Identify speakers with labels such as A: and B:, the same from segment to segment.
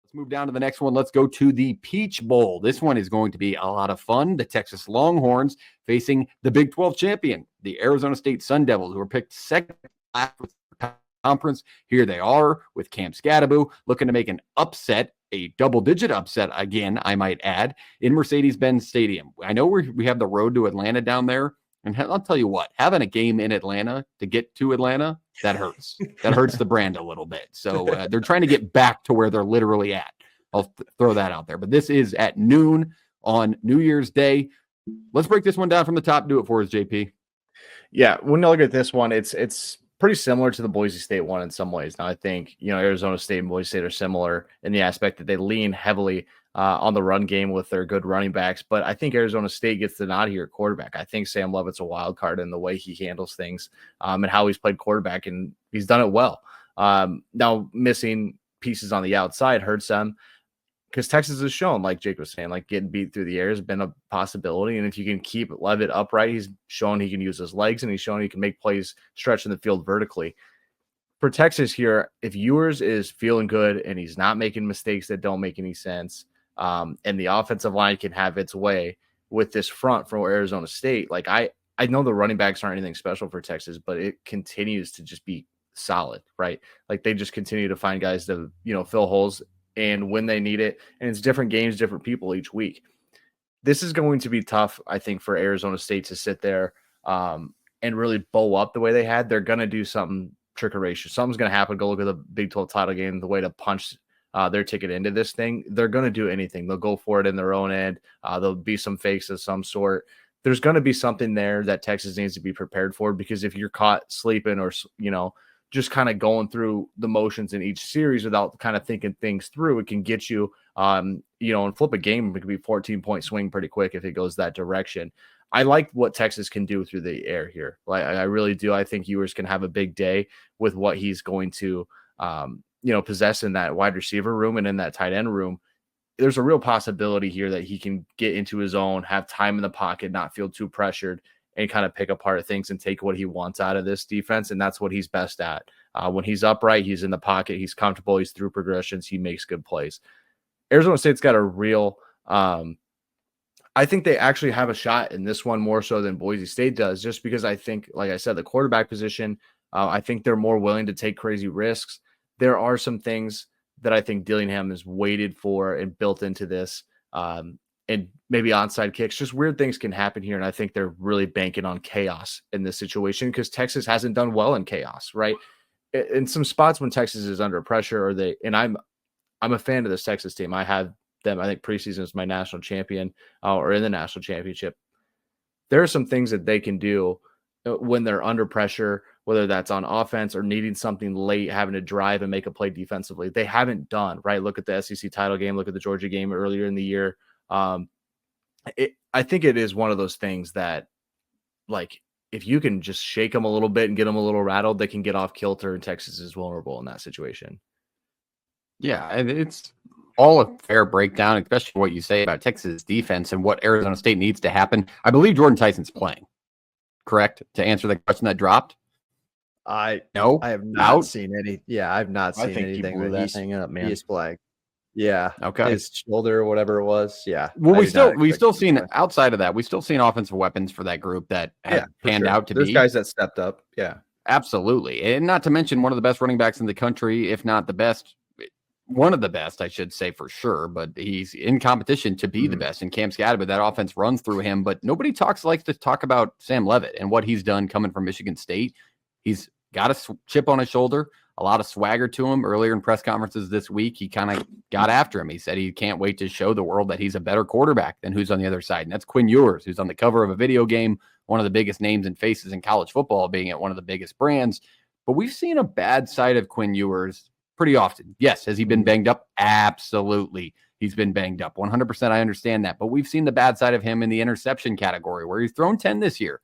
A: Let's move down to the next one. Let's go to the Peach Bowl. This one is going to be a lot of fun. The Texas Longhorns facing the Big 12 champion, the Arizona State Sun Devils, who were picked second last conference. Here they are with Cam Scadaboo looking to make an upset, a double-digit upset again, I might add, in Mercedes-Benz Stadium. I know we have the road to Atlanta down there, and I'll tell you what, having a game in Atlanta to get to Atlanta, that hurts. That hurts the brand a little bit. So they're trying to get back to where they're literally at. I'll throw that out there. But this is at noon on New Year's Day. Let's break this one down from the top. Do it for us, JP.
B: Yeah, when you look at this one, it's pretty similar to the Boise State one in some ways. Now, I think, Arizona State and Boise State are similar in the aspect that they lean heavily on the run game with their good running backs. But I think Arizona State gets the nod here at quarterback. I think Sam Levitt's a wild card in the way he handles things and how he's played quarterback, and he's done it well. Now, missing pieces on the outside hurts them because Texas has shown, like Jake was saying, like getting beat through the air has been a possibility. And if you can keep Levitt upright, he's shown he can use his legs, and he's shown he can make plays stretching the field vertically. For Texas here, if Ewers is feeling good and he's not making mistakes that don't make any sense, and the offensive line can have its way with this front from Arizona State, like I know the running backs aren't anything special for Texas, but it continues to just be solid, right? Like they just continue to find guys to, fill holes and when they need it. And it's different games, different people each week. This is going to be tough, I think, for Arizona State to sit there and really bow up the way they had. They're going to do something trickerish. Something's going to happen. Go look at the Big 12 title game, the way to punch their ticket into this thing. They're going to do anything. They'll go for it in their own end. There'll be some fakes of some sort. There's going to be something there that Texas needs to be prepared for, because if you're caught sleeping or, just kind of going through the motions in each series without kind of thinking things through, it can get you, and flip a game. It could be 14-point swing pretty quick if it goes that direction. I like what Texas can do through the air here. Like I really do. I think Ewers can have a big day with what he's going to, possess in that wide receiver room and in that tight end room. There's a real possibility here that he can get into his own, have time in the pocket, not feel too pressured, and kind of pick apart things and take what he wants out of this defense. And that's what he's best at. When he's upright, he's in the pocket, he's comfortable, he's through progressions, he makes good plays. Arizona State's got a real, I think they actually have a shot in this one more so than Boise State does, just because I think, like I said, the quarterback position, I think they're more willing to take crazy risks. There are some things that I think Dillingham has waited for and built into this, and maybe onside kicks. Just weird things can happen here, and I think they're really banking on chaos in this situation because Texas hasn't done well in chaos, right? In some spots when Texas is under pressure, I'm a fan of this Texas team. I have them, I think, preseason as my national champion or in the national championship. There are some things that they can do when they're under pressure, whether that's on offense or needing something late, having to drive and make a play defensively. They haven't done, right? Look at the SEC title game, look at the Georgia game earlier in the year. I think it is one of those things that, like, if you can just shake them a little bit and get them a little rattled, they can get off kilter, and Texas is vulnerable in that situation.
A: Yeah, and it's all a fair breakdown, especially what you say about Texas defense and what Arizona State needs to happen. I believe Jordan Tyson's playing, correct? To answer the question that dropped?
C: I have not seen any. Yeah, I've not seen anything with that hanging up, man. He's flagged. Yeah.
A: Okay.
C: His shoulder or whatever it was. Yeah.
A: Well, we've still seen outside of that, we've still seen offensive weapons for that group that have panned out to be.
C: There's guys that stepped up. Yeah.
A: Absolutely. And not to mention one of the best running backs in the country, if not the best, one of the best, I should say for sure, but he's in competition to be the best. And Cam Scadaboo, that offense runs through him, but nobody likes to talk about Sam Levitt and what he's done coming from Michigan State. He's got a chip on his shoulder, a lot of swagger to him. Earlier in press conferences this week, he kind of got after him. He said he can't wait to show the world that he's a better quarterback than who's on the other side. And that's Quinn Ewers, who's on the cover of a video game, one of the biggest names and faces in college football, being at one of the biggest brands. But we've seen a bad side of Quinn Ewers pretty often. Yes. Has he been banged up? Absolutely. He's been banged up. 100%. I understand that. But we've seen the bad side of him in the interception category where he's thrown 10 this year.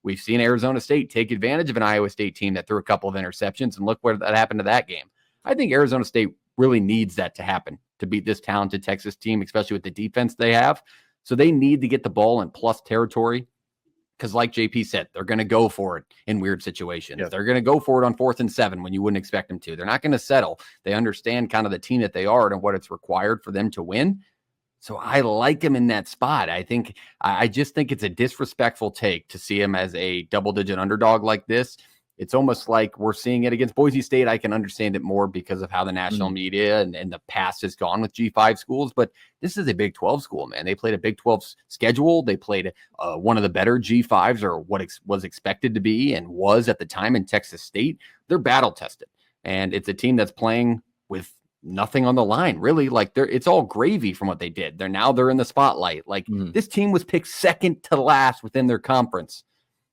A: We've seen Arizona State take advantage of an Iowa State team that threw a couple of interceptions, and look what that happened to that game. I think Arizona State really needs that to happen to beat this talented Texas team, especially with the defense they have. So they need to get the ball in plus territory Because like JP said, they're going to go for it in weird situations.
B: Yep.
A: They're going to go for it on 4th and 7 when you wouldn't expect them to. They're not going to settle. They understand kind of the team that they are and what it's required for them to win. So I like him in that spot. I just think it's a disrespectful take to see him as a double-digit underdog like this. It's almost like we're seeing it against Boise State. I can understand it more because of how the national media and the past has gone with G5 schools. But this is a Big 12 school, man. They played a Big 12 schedule. They played one of the better G5s, or what was expected to be and was at the time in Texas State. They're battle-tested. And it's a team that's playing with nothing on the line, really. Like, it's all gravy from what they did. They're in the spotlight. Like, this team was picked second to last within their conference.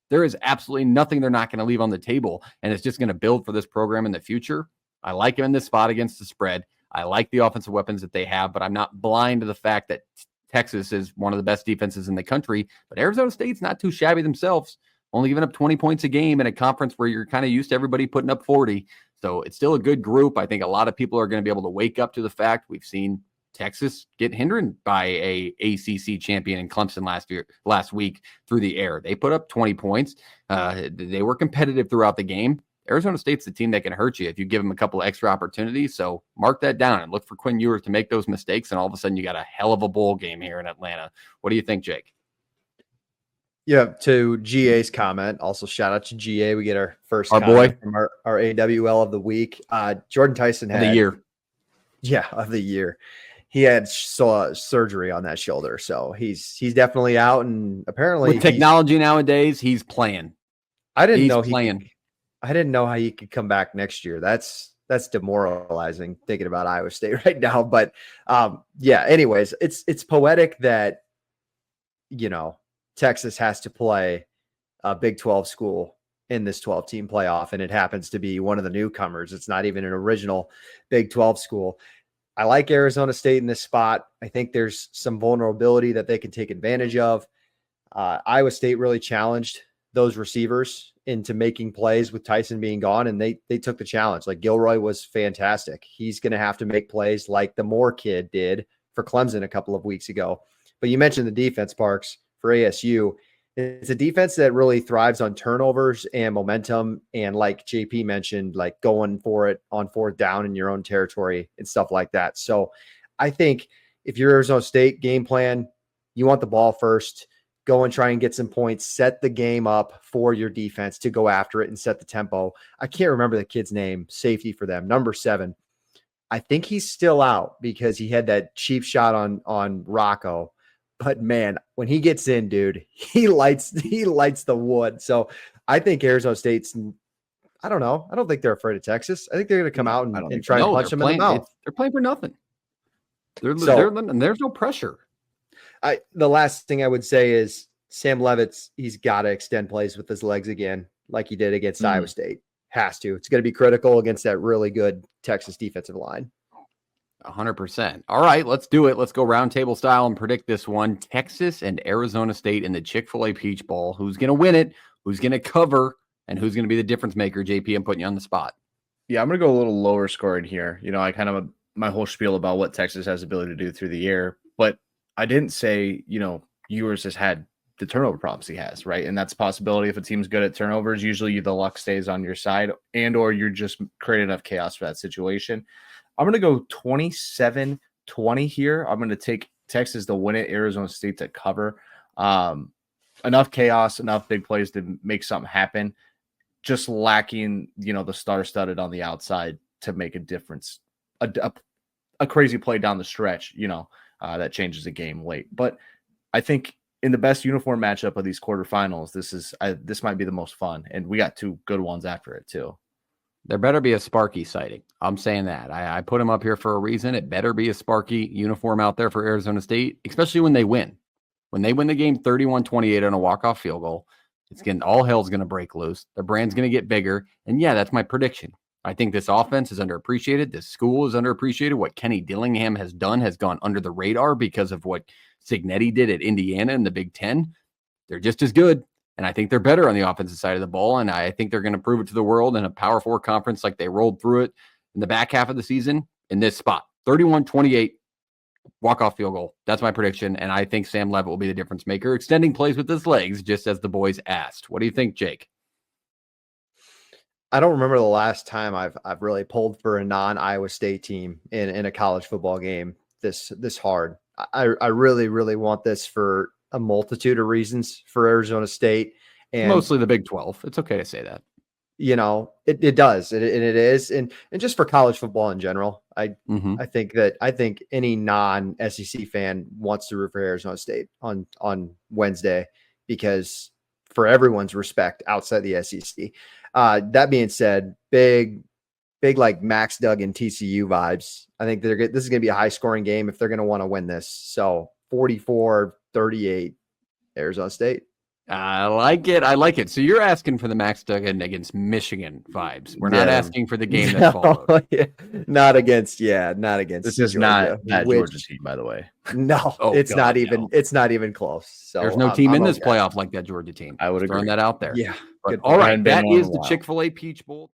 A: There is absolutely nothing they're not going to leave on the table, and it's just going to build for this program in the future. I like him in this spot against the spread. I like the offensive weapons that they have, but I'm not blind to the fact that Texas is one of the best defenses in the country, but Arizona State's not too shabby themselves, only giving up 20 points a game in a conference where you're kind of used to everybody putting up 40. So it's still a good group. I think a lot of people are going to be able to wake up to the fact we've seen Texas get hindered by a ACC champion in Clemson last week through the air. They put up 20 points. They were competitive throughout the game. Arizona State's the team that can hurt you if you give them a couple of extra opportunities. So mark that down and look for Quinn Ewers to make those mistakes. And all of a sudden you got a hell of a bowl game here in Atlanta. What do you think, Jake?
C: Yeah, to GA's comment, also shout out to GA. We get our first
A: boy
C: from our AWL of the week. Jordan Tyson had
A: the year.
C: Yeah, of the year. He had surgery on that shoulder, so he's definitely out. And apparently,
A: with technology nowadays, he's playing.
C: I didn't know how he could come back next year. That's demoralizing thinking about Iowa State right now. But yeah. Anyways, it's poetic that Texas has to play a Big 12 school in this 12-team playoff, and it happens to be one of the newcomers. It's not even an original Big 12 school. I like Arizona State in this spot. I think there's some vulnerability that they can take advantage of. Iowa State really challenged those receivers into making plays with Tyson being gone, and they took the challenge. Like, Gilroy was fantastic. He's going to have to make plays like the Moore kid did for Clemson a couple of weeks ago. But you mentioned the defense, Parks, for ASU. It's a defense that really thrives on turnovers and momentum. And like JP mentioned, like going for it on 4th down in your own territory and stuff like that. So I think if you're Arizona State, game plan, you want the ball first, go and try and get some points, set the game up for your defense to go after it and set the tempo. I can't remember the kid's name, safety for them, number 7. I think he's still out because he had that cheap shot on Rocco. But man, when he gets in, dude, he lights the wood. So I think Arizona State's, I don't know. I don't think they're afraid of Texas. I think they're going to come out and try and punch them in the mouth.
A: They're playing for nothing. There's no pressure.
C: The last thing I would say is Sam Leavitt, he's got to extend plays with his legs again, like he did against Iowa State. Has to. It's going to be critical against that really good Texas defensive line.
A: 100%. All right, let's do it. Let's go roundtable style and predict this one. Texas and Arizona State in the Chick-fil-A Peach Bowl. Who's going to win it? Who's going to cover? And who's going to be the difference maker? JP, I'm putting you on the spot.
B: Yeah, I'm going to go a little lower scored here. I kind of my whole spiel about what Texas has the ability to do through the air, but I didn't say, Ewers has had the turnover problems he has, right? And that's a possibility if a team's good at turnovers. Usually the luck stays on your side, and or you're just creating enough chaos for that situation. I'm going to go 27-20 here. I'm going to take Texas to win it, Arizona State to cover. Enough chaos, enough big plays to make something happen. Just lacking, the star-studded on the outside to make a difference. A crazy play down the stretch, that changes the game late. But I think in the best uniform matchup of these quarterfinals, this might be the most fun. And we got 2 good ones after it, too.
A: There better be a Sparky sighting. I'm saying that. I put him up here for a reason. It better be a Sparky uniform out there for Arizona State, especially when they win. When they win the game 31-28 on a walk-off field goal, all hell's going to break loose. Their brand's going to get bigger. And yeah, that's my prediction. I think this offense is underappreciated. This school is underappreciated. What Kenny Dillingham has done has gone under the radar because of what Cignetti did at Indiana in the Big Ten. They're just as good. And I think they're better on the offensive side of the ball. And I think they're going to prove it to the world in a Power 4 conference like they rolled through it in the back half of the season in this spot. 31-28, walk-off field goal. That's my prediction, and I think Sam Levitt will be the difference maker, extending plays with his legs, just as the boys asked. What do you think, Jake?
C: I don't remember the last time I've really pulled for a non-Iowa State team in a college football game this hard. I really want this for a multitude of reasons for Arizona State, and
A: Mostly the Big 12. It's okay to say that.
C: you know, it does, and it is, and just for college football in general, I think any non-SEC fan wants to root for Arizona State on Wednesday, because for everyone's respect outside the SEC. That being said, big like Max Duggan TCU vibes. I think this is going to be a high scoring game if they're going to want to win this. So 44-38 Arizona State.
A: I like it. So you're asking for the Max Duggan against Michigan vibes. We're not
C: Yeah.
A: asking for the game that followed.
C: Not against. This
B: is
C: Georgia,
B: not that
C: which-
B: Georgia team, by the way.
C: No,
A: Oh,
C: it's
A: God,
C: not even.
A: no.
C: It's not even close. So
A: There's no team
C: I'm
A: in this
C: okay.
A: playoff like that Georgia team.
B: I would
A: Just throwing
B: agree.
A: that out there.
C: Yeah.
A: But
C: good
A: all
C: point.
A: right,
B: Hadn't been
A: that
B: one in
A: is
B: a
A: the
B: while.
A: Chick-fil-A Peach Bowl.